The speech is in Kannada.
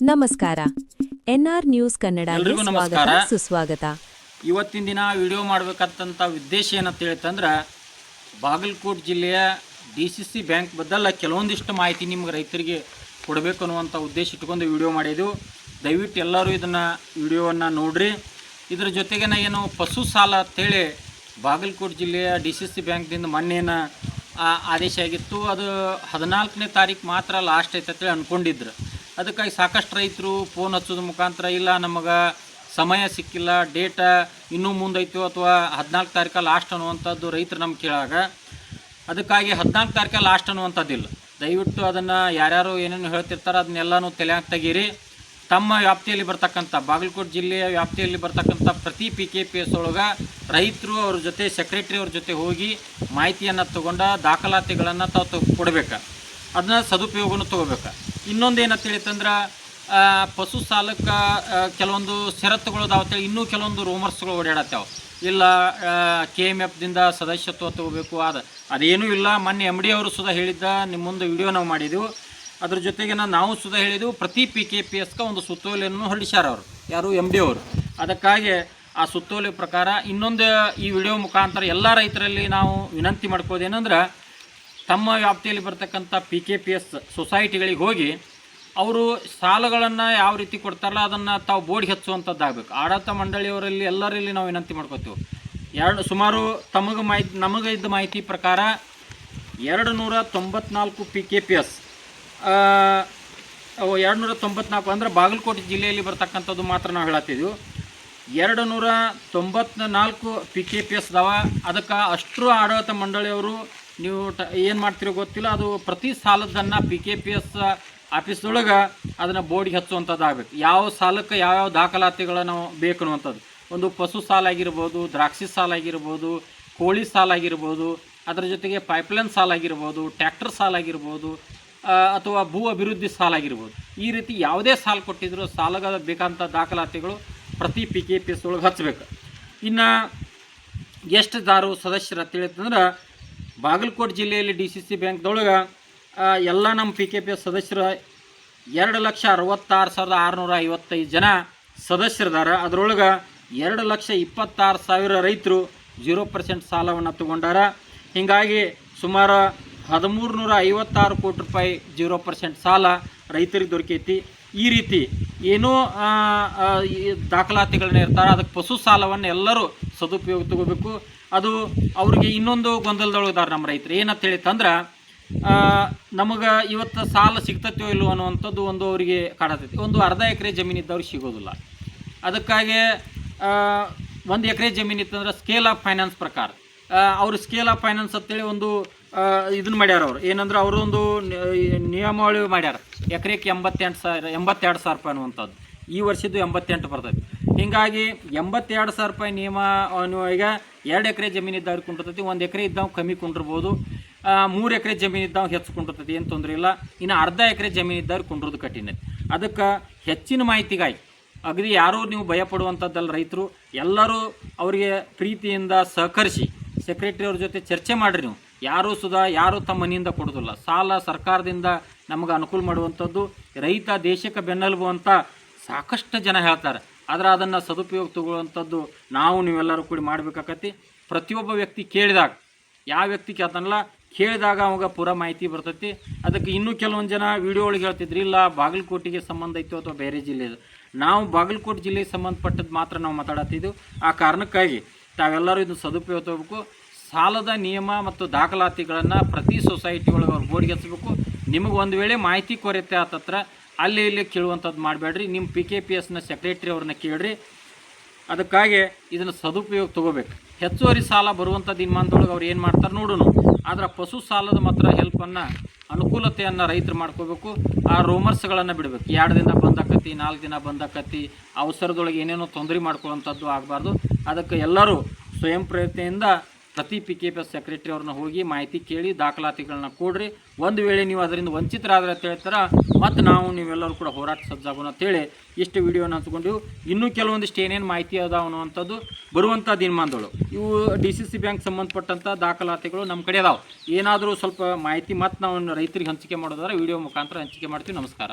ನಮಸ್ಕಾರ. ಎನ್ಆರ್ ನ್ಯೂಸ್ ಕನ್ನಡಗೆ ಸ್ವಾಗತ ಸುಸ್ವಾಗತ. ಇವತ್ತಿನ ದಿನ ವಿಡಿಯೋ ಮಾಡಬೇಕಂತ ಉದ್ದೇಶ ಏನಂತ ಹೇಳ್ತಂದ್ರೆ ಬಾಗಲಕೋಟೆ ಜಿಲ್ಲೆಯ DCC ಬ್ಯಾಂಕ್ ಬದಲ ಕೆಲವೊಂದಿಷ್ಟು ಮಾಹಿತಿ ನಿಮಗೆ ರೈತರಿಗೆ ಕೊಡಬೇಕು ಅನ್ನುವಂಥ ಉದ್ದೇಶ ಇಟ್ಕೊಂಡು ವಿಡಿಯೋ ಮಾಡಿದ್ದು. ದಯವಿಟ್ಟು ಎಲ್ಲರೂ ಇದನ್ನು ವಿಡಿಯೋವನ್ನು ನೋಡ್ರಿ. ಇದರ ಜೊತೆಗೆ ಏನು ಪಶು ಸಾಲ ಅಂತೇಳಿ ಬಾಗಲಕೋಟೆ ಜಿಲ್ಲೆಯ DCC ಬ್ಯಾಂಕ್ದಿಂದ ಮೊನ್ನೇನ ಆದೇಶ ಆಗಿತ್ತು. ಅದು 14ನೇ ತಾರೀಕು ಮಾತ್ರ ಲಾಸ್ಟ್ ಐತೆ ಅಂತೇಳಿ ಅಂದ್ಕೊಂಡಿದ್ರು. ಅದಕ್ಕಾಗಿ ಸಾಕಷ್ಟು ರೈತರು ಫೋನ್ ಹಚ್ಚೋದ್ರ ಮುಖಾಂತರ ಇಲ್ಲ ನಮಗೆ ಸಮಯ ಸಿಕ್ಕಿಲ್ಲ, ಡೇಟ ಇನ್ನೂ ಮುಂದೈತು ಅಥವಾ 14 ತಾರೀಕು ಲಾಸ್ಟ್ ಅನ್ನುವಂಥದ್ದು ರೈತರು ನಮ್ಗೆ ಕೇಳಾಗ, ಅದಕ್ಕಾಗಿ 14 ತಾರೀಕು ಲಾಸ್ಟ್ ಅನ್ನುವಂಥದ್ದಿಲ್ಲ. ದಯವಿಟ್ಟು ಅದನ್ನು ಯಾರ್ಯಾರು ಏನೇನು ಹೇಳ್ತಿರ್ತಾರೆ ಅದನ್ನೆಲ್ಲನೂ ತಲೆಯಾಗಿ ತೆಗೀರಿ. ತಮ್ಮ ವ್ಯಾಪ್ತಿಯಲ್ಲಿ ಬರ್ತಕ್ಕಂಥ ಬಾಗಲಕೋಟೆ ಜಿಲ್ಲೆಯ ವ್ಯಾಪ್ತಿಯಲ್ಲಿ ಬರ್ತಕ್ಕಂಥ ಪ್ರತಿ PKPS ಒಳಗೆ ರೈತರು ಅವ್ರ ಜೊತೆ ಸೆಕ್ರೆಟ್ರಿ ಅವ್ರ ಜೊತೆ ಹೋಗಿ ಮಾಹಿತಿಯನ್ನು ತೊಗೊಂಡ ದಾಖಲಾತಿಗಳನ್ನು ತಾವು ಕೊಡಬೇಕು. ಅದನ್ನ ಸದುಪಯೋಗನೂ ತೊಗೋಬೇಕು. ಇನ್ನೊಂದು ಏನಂತ ಹೇಳಿತಂದ್ರೆ ಪಶು ಸಾಲಕ್ಕೆ ಕೆಲವೊಂದು ಷರತ್ತುಗಳು ಅದಾವತ್ತೇಳಿ ಇನ್ನೂ ಕೆಲವೊಂದು ರೂಮರ್ಸ್ಗಳು ಓಡಾಡತ್ತಾವೆ. ಇಲ್ಲ KMFದಿಂದ ಸದಸ್ಯತ್ವ ತೊಗೋಬೇಕು, ಅದೇನೂ ಇಲ್ಲ. ಮೊನ್ನೆ MD ಅವರು ಸುಧಾ ಹೇಳಿದ್ದ ನಿಮ್ಮ ಮುಂದೆ ವಿಡಿಯೋ ನಾವು ಮಾಡಿದೆವು. ಅದ್ರ ಜೊತೆಗೆ ನಾವು ಸುಧಾ ಹೇಳಿದೆವು ಪ್ರತಿ PKPSಗೆ ಒಂದು ಸುತ್ತೋಲೆಯನ್ನು ಹೊರಡಿಸ್ಯಾರ ಅವರು, ಯಾರು MD ಅವರು. ಅದಕ್ಕಾಗಿ ಆ ಸುತ್ತೋಲೆ ಪ್ರಕಾರ ಇನ್ನೊಂದು ಈ ವಿಡಿಯೋ ಮುಖಾಂತರ ಎಲ್ಲ ರೈತರಲ್ಲಿ ನಾವು ವಿನಂತಿ ಮಾಡ್ಕೋದೇನೆಂದ್ರೆ ತಮ್ಮ ವ್ಯಾಪ್ತಿಯಲ್ಲಿ ಬರ್ತಕ್ಕಂಥ PKPS ಸೊಸೈಟಿಗಳಿಗೆ ಹೋಗಿ ಅವರು ಸಾಲಗಳನ್ನು ಯಾವ ರೀತಿ ಕೊಡ್ತಾರಲ್ಲ ಅದನ್ನು ತಾವು ಬೋರ್ಡ್ ಹಚ್ಚುವಂಥದ್ದಾಗಬೇಕು. ಆಡಳಿತ ಮಂಡಳಿಯವರಲ್ಲಿ ಎಲ್ಲರಲ್ಲಿ ನಾವು ವಿನಂತಿ ಮಾಡ್ಕೋತೀವಿ. ಸುಮಾರು ನಮಗೆ ಇದ್ದ ಮಾಹಿತಿ ಪ್ರಕಾರ 294 PKPS 294 ಅಂದರೆ ಬಾಗಲಕೋಟೆ ಜಿಲ್ಲೆಯಲ್ಲಿ ಬರ್ತಕ್ಕಂಥದ್ದು ಮಾತ್ರ ನಾವು ಹೇಳತ್ತಿದ್ದೀವಿ. 294 PKPS ಅದಾವ. ಅದಕ್ಕೆ ಅಷ್ಟರು ಆಡಳಿತ ಮಂಡಳಿಯವರು ನೀವು ಏನು ಮಾಡ್ತಿರೋ ಗೊತ್ತಿಲ್ಲ, ಅದು ಪ್ರತಿ ಸಾಲದನ್ನು PKPS ಆಫೀಸ್ದೊಳಗೆ ಅದನ್ನು ಬೋರ್ಡಿಗೆ ಹಚ್ಚುವಂಥದ್ದಾಗಬೇಕು. ಯಾವ ಸಾಲಕ್ಕೆ ಯಾವ್ಯಾವ ದಾಖಲಾತಿಗಳು ನಾವು ಬೇಕು ಅನ್ನುವಂಥದ್ದು. ಒಂದು ಪಶು ಸಾಲ ಆಗಿರ್ಬೋದು, ದ್ರಾಕ್ಷಿ ಸಾಲ ಆಗಿರ್ಬೋದು, ಕೋಳಿ ಸಾಲ ಆಗಿರ್ಬೋದು, ಅದರ ಜೊತೆಗೆ ಪೈಪ್ಲೈನ್ ಸಾಲ ಆಗಿರ್ಬೋದು, ಟ್ರ್ಯಾಕ್ಟರ್ ಸಾಲ ಆಗಿರ್ಬೋದು, ಅಥವಾ ಭೂ ಅಭಿವೃದ್ಧಿ ಸಾಲ ಆಗಿರ್ಬೋದು. ಈ ರೀತಿ ಯಾವುದೇ ಸಾಲ ಕೊಟ್ಟಿದ್ರು ಸಾಲಗಳ ಬೇಕಂಥ ದಾಖಲಾತಿಗಳು ಪ್ರತಿ PKPS ಒಳಗೆ ಹಚ್ಚಬೇಕು. ಇನ್ನು ಎಷ್ಟು ಸದಸ್ಯರು ಅಂತ ಹೇಳಿತಂದ್ರೆ ಬಾಗಲಕೋಟೆ ಜಿಲ್ಲೆಯಲ್ಲಿ DCC ಬ್ಯಾಂಕ್ದೊಳಗೆ ಎಲ್ಲ ನಮ್ಮ PKPS ಸದಸ್ಯರು 2,66,655 ಜನ ಸದಸ್ಯರಿದ್ದಾರೆ. ಅದರೊಳಗೆ 2,26,000 ರೈತರು 0% ಸಾಲವನ್ನು ತಗೊಂಡಾರ. ಹೀಗಾಗಿ ಸುಮಾರು 1,356 ಕೋಟಿ ರೂಪಾಯಿ 0% ಸಾಲ ರೈತರಿಗೆ ದೊರಕೈತಿ. ಈ ರೀತಿ ಏನೋ ದಾಖಲಾತಿಗಳನ್ನ ಇರ್ತಾರೆ. ಅದಕ್ಕೆ ಪಶು ಸಾಲವನ್ನು ಎಲ್ಲರೂ ಸದುಪಯೋಗ ತಗೋಬೇಕು. ಅದು ಅವ್ರಿಗೆ ಇನ್ನೊಂದು ಗೊಂದಲದೊಳಗಿದ್ದಾರೆ ನಮ್ಮ ರೈತರು. ಏನಂತ ಹೇಳಿತಂದ್ರೆ ನಮಗೆ ಇವತ್ತು ಸಾಲ ಸಿಗ್ತೈತೋ ಇಲ್ಲೋ ಅನ್ನುವಂಥದ್ದು ಒಂದು ಅವರಿಗೆ ಕಾಡತೈತಿ. ಒಂದು ಅರ್ಧ ಎಕರೆ ಜಮೀನಿದ್ದವ್ರಿಗೆ ಸಿಗೋದಿಲ್ಲ. ಅದಕ್ಕಾಗಿ 1 ಎಕರೆ ಜಮೀನು ಇತ್ತಂದ್ರೆ ಸ್ಕೇಲ್ ಆಫ್ ಫೈನಾನ್ಸ್ ಪ್ರಕಾರ ಅವರು ಸ್ಕೇಲ್ ಆಫ್ ಫೈನಾನ್ಸ್ ಅಂತೇಳಿ ಒಂದು ಇದನ್ನು ಮಾಡ್ಯಾರ. ಅವರು ಏನಂದ್ರೆ ಅವರು ಒಂದು ನಿಯಮಾವಳಿ ಮಾಡ್ಯಾರ. ಎಕರೆಗೆ 82,000 ರೂಪಾಯಿ ಅನ್ನುವಂಥದ್ದು. ಈ ವರ್ಷದ್ದು 88 ಬರ್ತೈತಿ. ಹೀಗಾಗಿ 82,000 ರೂಪಾಯಿ ನಿಯಮ ಈಗ 2 ಎಕರೆ ಜಮೀನು ಇದ್ದವ್ರಿಗೆ ಕುಂಡಿರ್ತೈತಿ. 1 ಎಕರೆ ಇದ್ದವ್ ಕಮ್ಮಿ ಕುಂಡಿರ್ಬೋದು, 3 ಎಕರೆ ಜಮೀನು ಇದ್ದವ್ ಹೆಚ್ಚು ಕುಂಡಿರ್ತೈತಿ, ಏನು ತೊಂದರೆ ಇಲ್ಲ. ಇನ್ನು ಅರ್ಧ ಎಕರೆ ಜಮೀನು ಇದ್ದವ್ರಿಗೆ ಕುಂಡ್ರದು ಕಠಿಣ. ಅದಕ್ಕೆ ಹೆಚ್ಚಿನ ಮಾಹಿತಿಗಾಗಿ ಅಗದಿ ಯಾರೂ ನೀವು ಭಯಪಡುವಂಥದ್ದಲ್ಲ. ರೈತರು ಎಲ್ಲರೂ ಅವರಿಗೆ ಪ್ರೀತಿಯಿಂದ ಸಹಕರಿಸಿ ಸೆಕ್ರೆಟರಿ ಅವ್ರ ಜೊತೆ ಚರ್ಚೆ ಮಾಡಿರಿ. ನೀವು ಯಾರೂ ತಮ್ಮ ಮನೆಯಿಂದ ಕೊಡೋದಿಲ್ಲ. ಸಾಲ ಸರ್ಕಾರದಿಂದ ನಮಗೆ ಅನುಕೂಲ ಮಾಡುವಂಥದ್ದು. ರೈತ ದೇಶಕ್ಕೆ ಬೆನ್ನೆಲುಬು ಅಂತ ಸಾಕಷ್ಟು ಜನ ಹೇಳ್ತಾರೆ. ಆದರೆ ಅದನ್ನು ಸದುಪಯೋಗ ತಗೊಳ್ಳುವಂಥದ್ದು ನಾವು ನೀವೆಲ್ಲರೂ ಕೂಡಿ ಮಾಡಬೇಕಾಗತ್ತೆ. ಪ್ರತಿಯೊಬ್ಬ ವ್ಯಕ್ತಿ ಕೇಳಿದಾಗ, ಯಾವ ವ್ಯಕ್ತಿ ಕೇಳ್ತಾನಲ್ಲ ಕೇಳಿದಾಗ ಅವಾಗ ಪೂರ ಮಾಹಿತಿ ಬರ್ತೈತಿ. ಅದಕ್ಕೆ ಇನ್ನೂ ಕೆಲವೊಂದು ಜನ ವಿಡಿಯೋ ಒಳಗೆ ಹೇಳ್ತಿದ್ರಿ ಇಲ್ಲ ಬಾಗಲಕೋಟೆಗೆ ಸಂಬಂಧ ಇತ್ತು ಅಥವಾ ಬೇರೆ ಜಿಲ್ಲೆದು. ನಾವು ಬಾಗಲಕೋಟೆ ಜಿಲ್ಲೆಗೆ ಸಂಬಂಧಪಟ್ಟದ್ದು ಮಾತ್ರ ನಾವು ಮಾತಾಡತ್ತಿದ್ದೆವು. ಆ ಕಾರಣಕ್ಕಾಗಿ ತಾವೆಲ್ಲರೂ ಇದು ಸದುಪಯೋಗ ತಗೋಬೇಕು. ಸಾಲದ ನಿಯಮ ಮತ್ತು ದಾಖಲಾತಿಗಳನ್ನು ಪ್ರತಿ ಸೊಸೈಟಿ ಒಳಗೆ ಅವ್ರು ಬೋರ್ಡ್ಗೆ ಹಚ್ಚಬೇಕು. ನಿಮಗೆ ಒಂದು ವೇಳೆ ಮಾಹಿತಿ ಕೊರತೆ ಆತತ್ರ ಅಲ್ಲಿ ಇಲ್ಲಿ ಕೇಳುವಂಥದ್ದು ಮಾಡಬೇಡ್ರಿ. ನಿಮ್ಮ PKPSನ ಸೆಕ್ರೆಟ್ರಿ ಅವ್ರನ್ನ ಕೇಳ್ರಿ. ಅದಕ್ಕಾಗಿ ಇದನ್ನು ಸದುಪಯೋಗ ತೊಗೋಬೇಕು. ಹೆಚ್ಚುವರಿ ಸಾಲ ಬರುವಂಥ ದಿನಮಾನದೊಳಗೆ ಅವ್ರು ಏನು ಮಾಡ್ತಾರೆ ನೋಡೋಣ. ಆದರೆ ಪಶು ಸಾಲದ ಮಾತ್ರ ಹೆಲ್ಪನ್ನು ಅನುಕೂಲತೆಯನ್ನು ರೈತರು ಮಾಡ್ಕೋಬೇಕು. ಆ ರೂಮರ್ಸ್ಗಳನ್ನು ಬಿಡಬೇಕು. 2 ದಿನ ಬಂದಾಕತಿ, 4 ದಿನ ಬಂದಾಕತಿ, ಅವಸರದೊಳಗೆ ಏನೇನೋ ತೊಂದರೆ ಮಾಡ್ಕೊಳ್ಳೋವಂಥದ್ದು ಆಗಬಾರ್ದು. ಅದಕ್ಕೆ ಎಲ್ಲರೂ ಸ್ವಯಂ ಪ್ರಯತ್ನದಿಂದ ಪ್ರತಿ PKPS ಸೆಕ್ರೆಟರಿ ಅವ್ರನ್ನ ಹೋಗಿ ಮಾಹಿತಿ ಕೇಳಿ ದಾಖಲಾತಿಗಳನ್ನ ಕೊಡ್ರಿ. ಒಂದು ವೇಳೆ ನೀವು ಅದರಿಂದ ವಂಚಿತರಾದ್ರೆ ಅಂತ ಹೇಳ್ತಾರೆ ಮತ್ತು ನೀವೆಲ್ಲರೂ ಕೂಡ ಹೋರಾಟ ಸಜ್ಜಾಗೋಣ ಅಂತೇಳಿ ಇಷ್ಟು ವಿಡಿಯೋನ ಹಂಚ್ಕೊಂಡಿವು. ಇನ್ನೂ ಕೆಲವೊಂದಿಷ್ಟು ಏನೇನು ಮಾಹಿತಿ ಅದಾವ ಅನ್ನುವಂಥದ್ದು ಬರುವಂಥ ದಿನಮಾನದಳು. ಇವು DCC ಬ್ಯಾಂಕ್ ಸಂಬಂಧಪಟ್ಟಂಥ ದಾಖಲಾತಿಗಳು ನಮ್ಮ ಕಡೆ ಅದಾವೆ. ಏನಾದರೂ ಸ್ವಲ್ಪ ಮಾಹಿತಿ ಮತ್ತು ನಾವು ರೈತರಿಗೆ ಹಂಚಿಕೆ ಮಾಡೋದಾದ್ರೆ ವಿಡಿಯೋ ಮುಖಾಂತರ ಹಂಚಿಕೆ ಮಾಡ್ತೀವಿ. ನಮಸ್ಕಾರ.